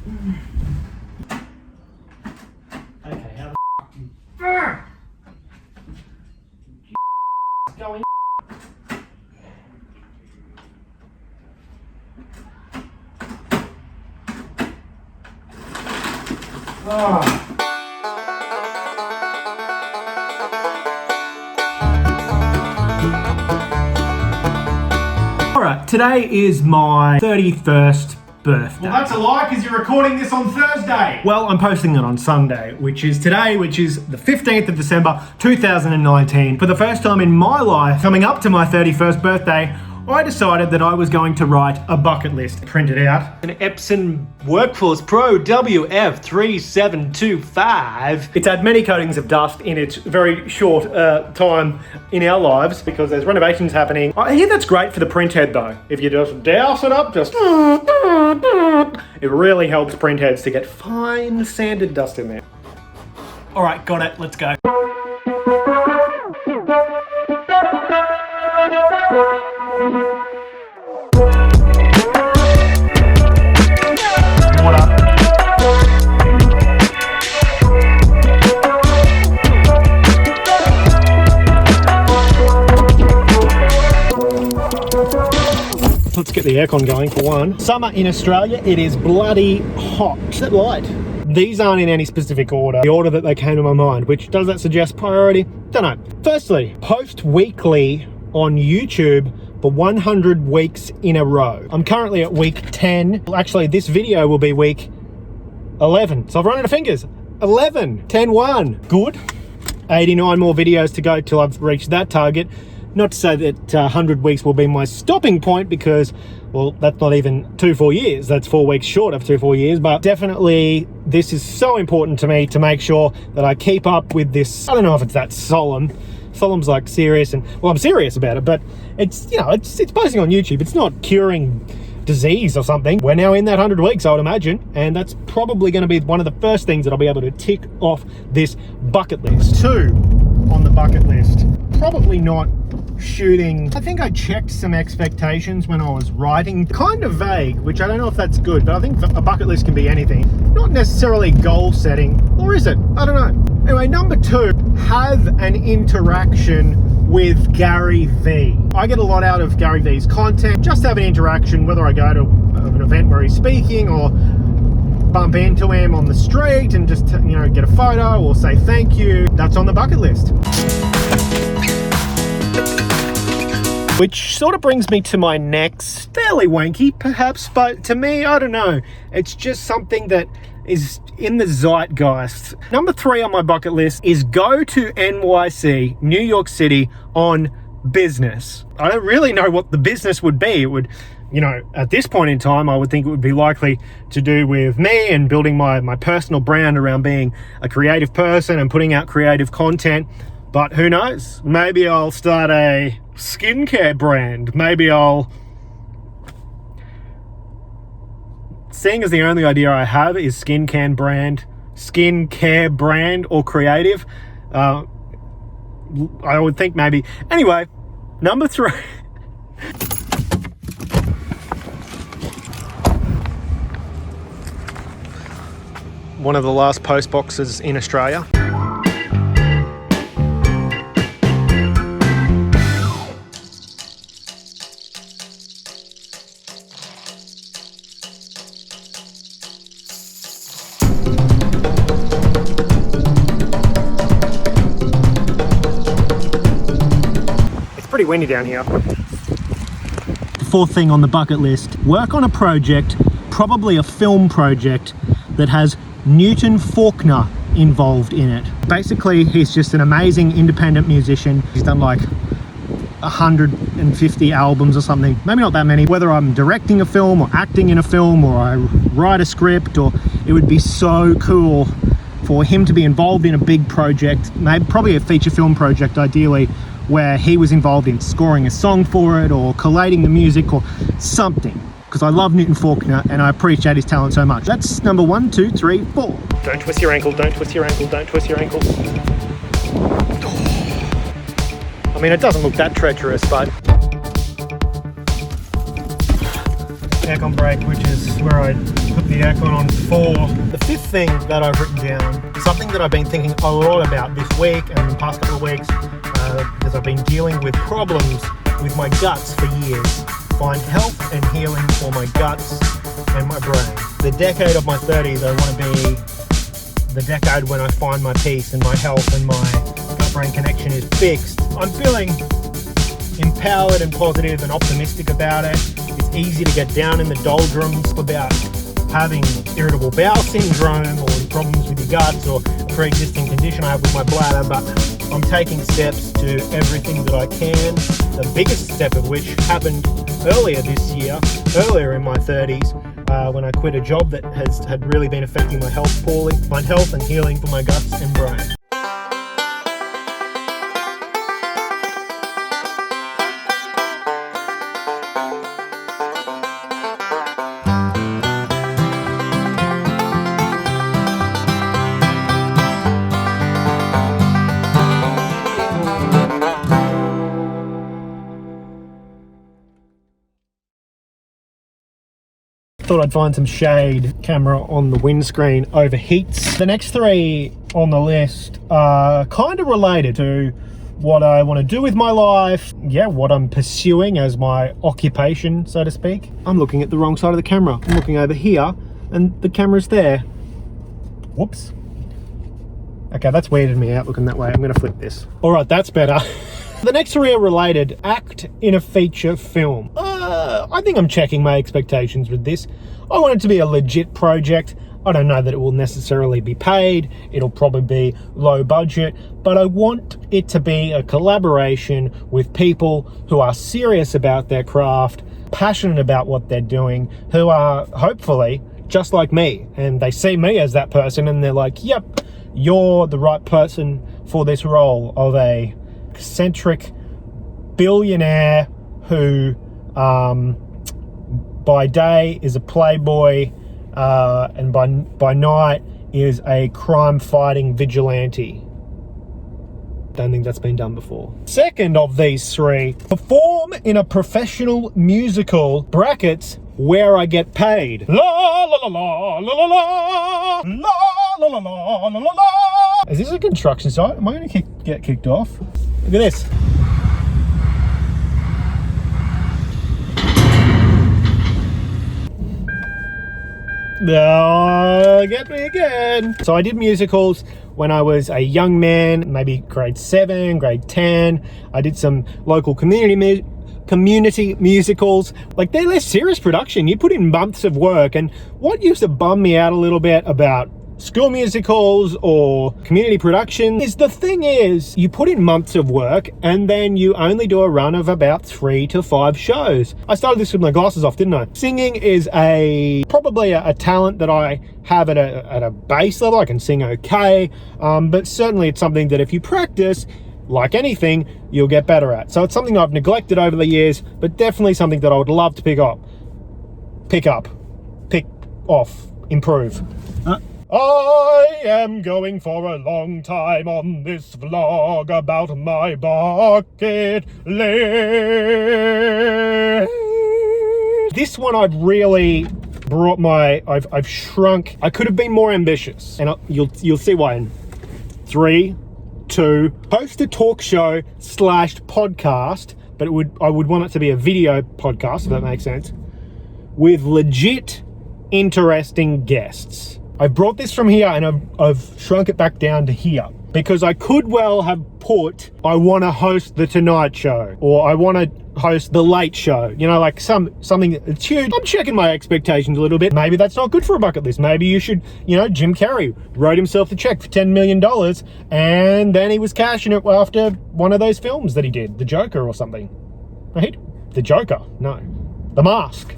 Okay, how the going? Oh. Alright, today is my 31st birthday. Well, that's a lie because you're recording this on Thursday. Well, I'm posting it on Sunday, which is today, which is the 15th of December, 2019. For the first time in my life, coming up to my 31st birthday, I decided that I was going to write a bucket list. Print it out. An Epson Workforce Pro WF3725. It's had many coatings of dust in its very short time in our lives because there's renovations happening. I hear that's great for the print head though. If you just douse it up, just... It really helps print heads to get fine sanded dust in there. All right, got it, let's go. What up? Let's get the aircon going for one. Summer in Australia, it is bloody hot. Is that light? These aren't in any specific order. The order that they came to my mind, which does that suggest priority? Don't know. Firstly, post weekly on YouTube for 100 weeks in a row. I'm currently at week 10. Actually, this video will be week 11. So I've run out of fingers. 11, 10-1. Good. 89 more videos to go till I've reached that target. Not to say that 100 weeks will be my stopping point because, well, that's not even 2 full years. That's 4 weeks short of 2 full years. But definitely, this is so important to me to make sure that I keep up with this. I don't know if it's that solemn. Solemn's like serious, and well, I'm serious about it, but it's, you know, it's posting on YouTube. It's not curing disease or something. We're now in that 100 weeks, I would imagine, and that's probably going to be one of the first things that I'll be able to tick off this bucket list. 2 on the bucket list. Probably not shooting. I think I checked some expectations when I was writing. Kind of vague, which I don't know if that's good, but I think a bucket list can be anything. Not necessarily goal setting, or is it? I don't know. Anyway, number 2, have an interaction with Gary V. I get a lot out of Gary V's content. Just have an interaction, whether I go to an event where he's speaking or bump into him on the street and just, you know, get a photo or say thank you. That's on the bucket list. Which sort of brings me to my next, fairly wanky perhaps, but to me, I don't know. It's just something that is in the zeitgeist. Number 3 on my bucket list is go to NYC, New York City, on business. I don't really know what the business would be. It would, you know, at this point in time, I would think it would be likely to do with me and building my personal brand around being a creative person and putting out creative content. But who knows? Maybe I'll start a skincare brand. Maybe I'll... Seeing as the only idea I have is skincare brand or creative, I would think maybe. Anyway, number 3. One of the last post boxes in Australia. Pretty windy down here. The 4th thing on the bucket list, work on a project, probably a film project, that has Newton Faulkner involved in it. Basically, he's just an amazing independent musician. He's done like 150 albums or something, maybe not that many. Whether I'm directing a film or acting in a film or I write a script, or it would be so cool for him to be involved in a big project, maybe probably a feature film project ideally, where he was involved in scoring a song for it or collating the music or something, because I love Newton Faulkner and I appreciate his talent so much. That's number 1, 2, 3, 4. Don't twist your ankle, don't twist your ankle, don't twist your ankle. I mean, it doesn't look that treacherous, but aircon brake, which is where I put the aircon on 4. The 5th thing that I've written down, something that I've been thinking a lot about this week and the past couple of weeks, because I've been dealing with problems with my guts for years. Find health and healing for my guts and my brain. The decade of my 30s, I want to be the decade when I find my peace and my health and my gut-brain connection is fixed. I'm feeling empowered and positive and optimistic about it. It's easy to get down in the doldrums about having irritable bowel syndrome or problems with your guts or a pre-existing condition I have with my bladder, but I'm taking steps to everything that I can. The biggest step of which happened earlier this year, earlier in my 30s, when I quit a job that had really been affecting my health poorly. Find health and healing for my guts and brain. Thought I'd find some shade. Camera on the windscreen overheats. The next 3 on the list are kind of related to what I want to do with my life. Yeah, what I'm pursuing as my occupation, so to speak. I'm looking at the wrong side of the camera. I'm looking over here and the camera's there. Whoops. Okay, that's weirded me out looking that way. I'm going to flip this. All right, that's better. The next 3 are related. Act in a feature film. I think I'm checking my expectations with this. I want it to be a legit project. I don't know that it will necessarily be paid. It'll probably be low budget, but I want it to be a collaboration with people who are serious about their craft, passionate about what they're doing, who are hopefully just like me. And they see me as that person and they're like, yep, you're the right person for this role of a eccentric billionaire who by day is a playboy and by night is a crime-fighting vigilante. Don't think that's been done before. Second of these 3, perform in a professional musical, brackets, where I get paid. La la la la la la la la la la la la la. Is this a construction site? Am I going to get kicked off? Look at this. No, get me again. So I did musicals when I was a young man, maybe grade 7, grade 10. I did some local community musicals. Like, they're serious production. You put in months of work, and what used to bum me out a little bit about school musicals or community production is the thing is you put in months of work and then you only do a run of about 3 to 5 shows. I started this with my glasses off, didn't I? Singing is probably a talent that I have at a base level. I can sing okay, but certainly it's something that if you practice, like anything, you'll get better at. So it's something I've neglected over the years, but definitely something that I would love to pick off, improve. I am going for a long time on this vlog about my bucket list. This one I've really brought I've shrunk. I could have been more ambitious, and you'll see why in 3, 2, host a talk show / podcast, but I would want it to be a video podcast, if that makes sense, with legit interesting guests. I brought this from here and I've shrunk it back down to here because I could well have put, I want to host the Tonight Show or I want to host the Late Show, you know, like something that's huge. I'm checking my expectations a little bit. Maybe that's not good for a bucket list. Maybe you should, you know, Jim Carrey wrote himself a check for $10 million and then he was cashing it after one of those films that he did, The Joker or something. Right? The Joker? No. The Mask.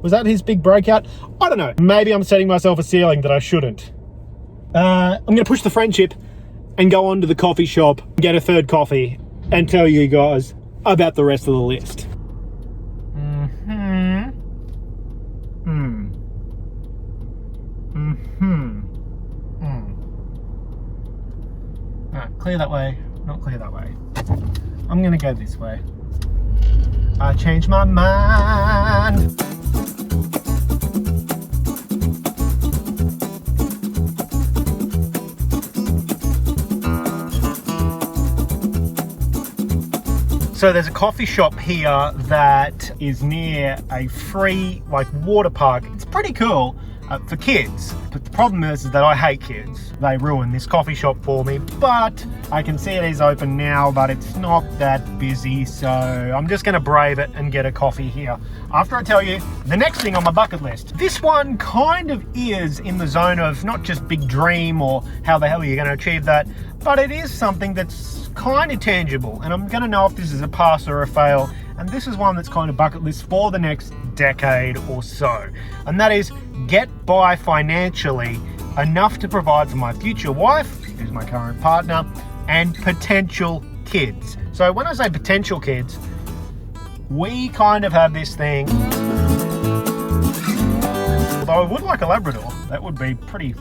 Was that his big breakout? I don't know. Maybe I'm setting myself a ceiling that I shouldn't. I'm going to push the friendship and go on to the coffee shop, get a 3rd coffee, and tell you guys about the rest of the list. Alright, clear that way, not clear that way. I'm going to go this way. I changed my mind. So there's a coffee shop here that is near a free water park. It's pretty cool for kids, but the problem is that I hate kids. They ruin this coffee shop for me, but I can see it is open now, but it's not that busy, so I'm just gonna brave it and get a coffee here after I tell you the next thing on my bucket list. This one kind of is in the zone of not just big dream or how the hell are you gonna achieve that, but it is something that's kind of tangible, and I'm gonna know if this is a pass or a fail. And this is one that's kind of bucket list for the next decade or so, and that is get by financially enough to provide for my future wife, who's my current partner, and potential kids. So when I say potential kids, we kind of have this thing, although I would like a Labrador. That would be pretty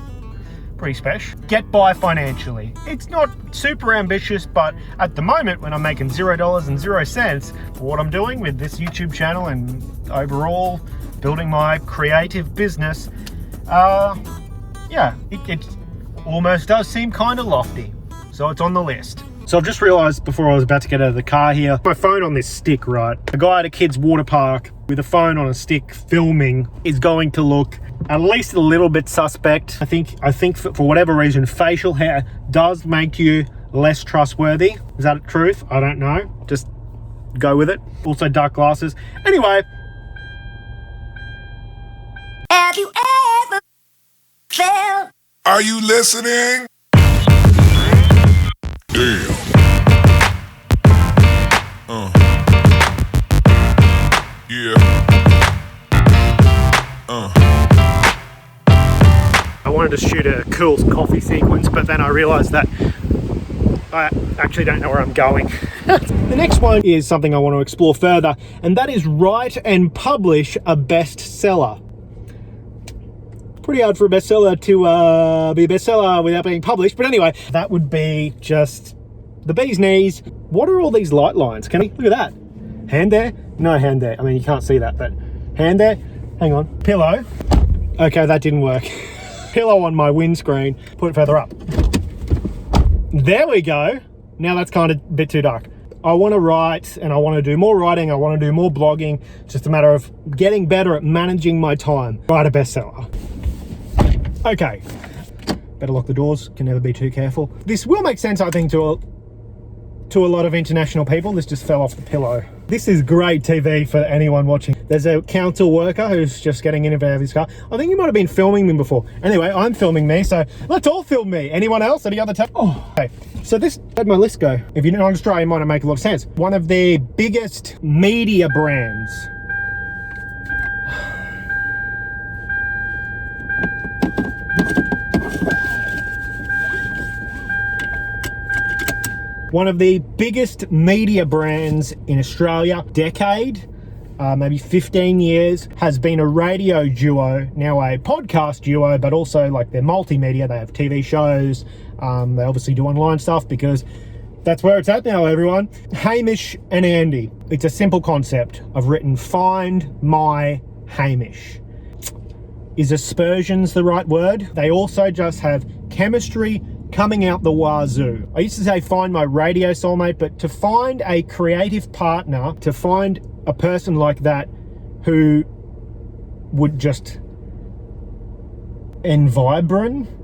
special. Get by financially. It's not super ambitious, but at the moment when I'm making $0.00 for what I'm doing with this YouTube channel and overall building my creative business, yeah, it almost does seem kind of lofty. So it's on the list. So I've just realized before I was about to get out of the car here, my phone on this stick, right? A guy at a kid's water park with a phone on a stick filming is going to look at least a little bit suspect. I think for whatever reason, facial hair does make you less trustworthy. Is that the truth? I don't know. Just go with it. Also dark glasses. Anyway. Have you ever felt? Are you listening? Damn. Yeah. I wanted to shoot a cool coffee sequence, but then I realized that I actually don't know where I'm going. The next one is something I want to explore further, and that is write and publish a bestseller. Pretty hard for a bestseller to be a bestseller without being published, but anyway, that would be just the bee's knees. What are all these light lines? Can we look at that? Hand there? No hand there. I mean, you can't see that, but hand there. Hang on. Pillow. Okay, that didn't work. Pillow on my windscreen. Put it further up. There we go. Now that's kind of a bit too dark. I want to write, and I want to do more writing. I want to do more blogging. It's just a matter of getting better at managing my time. Write a bestseller. Okay. Better lock the doors. Can never be too careful. This will make sense, I think, to a lot of international people. This just fell off the pillow. This is great TV for anyone watching. There's a council worker who's just getting in and out of his car. I think you might have been filming me before. Anyway, I'm filming me, so let's all film me. Anyone else? Any other time? Oh, okay. So this, where'd my list go? If you're not in Australia, it might not make a lot of sense. One of their biggest media brands. One of the biggest media brands in Australia, decade, maybe 15 years, has been a radio duo, now a podcast duo, but also like they're multimedia. They have TV shows. They obviously do online stuff because that's where it's at now, everyone. Hamish and Andy. It's a simple concept. I've written Find My Hamish. Is aspersions the right word? They also just have chemistry coming out the wazoo. I used to say find my radio soulmate, but to find a creative partner, to find a person like that who would just vibranate,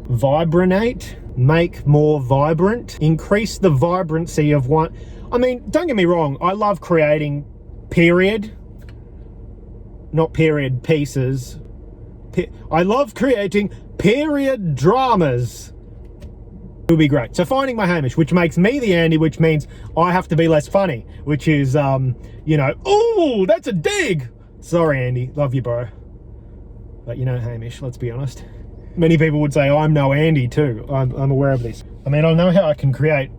make more vibrant, increase the vibrancy of one. I mean, don't get me wrong, I love creating period, not period pieces. I love creating period dramas. It would be great. So finding my Hamish, which makes me the Andy, which means I have to be less funny, which is, you know, oh, that's a dig. Sorry, Andy. Love you, bro. But you know, Hamish, let's be honest. Many people would say I'm no Andy too. I'm aware of this. I mean, I know how I can create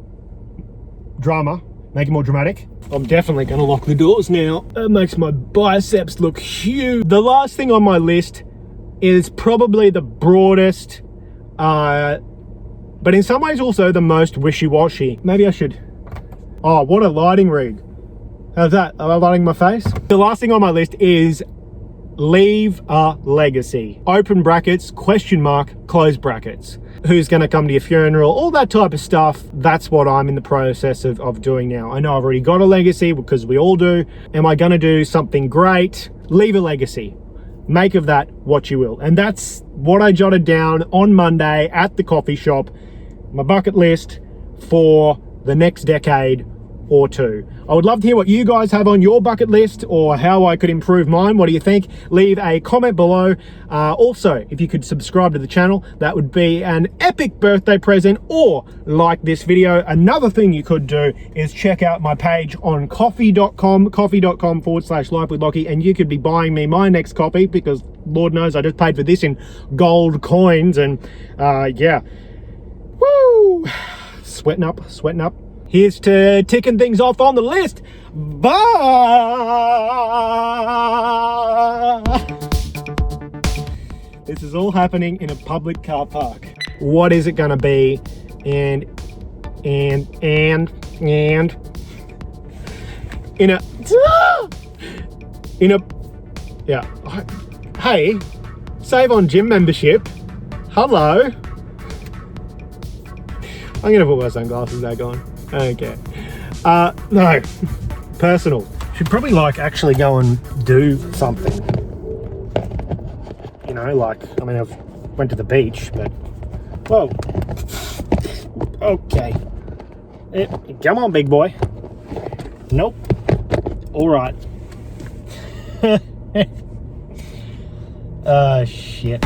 drama, make it more dramatic. I'm definitely going to lock the doors now. It makes my biceps look huge. The last thing on my list is probably the broadest, but in some ways also the most wishy-washy. Maybe I should... Oh, what a lighting rig. How's that? Am I lighting my face? The last thing on my list is leave a legacy. Open brackets, question mark, close brackets. Who's going to come to your funeral, all that type of stuff. That's what I'm in the process of doing now. I know I've already got a legacy because we all do. Am I going to do something great? Leave a legacy. Make of that what you will. And that's what I jotted down on Monday at the coffee shop. My bucket list for the next decade or two. I would love to hear what you guys have on your bucket list or how I could improve mine. What do you think? Leave a comment below. Also, if you could subscribe to the channel, that would be an epic birthday present, or like this video. Another thing you could do is check out my page on coffee.com/life with Lockie, and you could be buying me my next copy because Lord knows I just paid for this in gold coins. And yeah, woo, sweating up. Here's to ticking things off on the list. Bye. This is all happening in a public car park. What is it gonna be? And in a yeah. Hey, save on gym membership. Hello. I'm gonna put my sunglasses back on. Okay. No. Personal. Should probably actually go and do something. You know, I mean, I've went to the beach, but whoa. Okay. Come on, big boy. Nope. All right. Shit.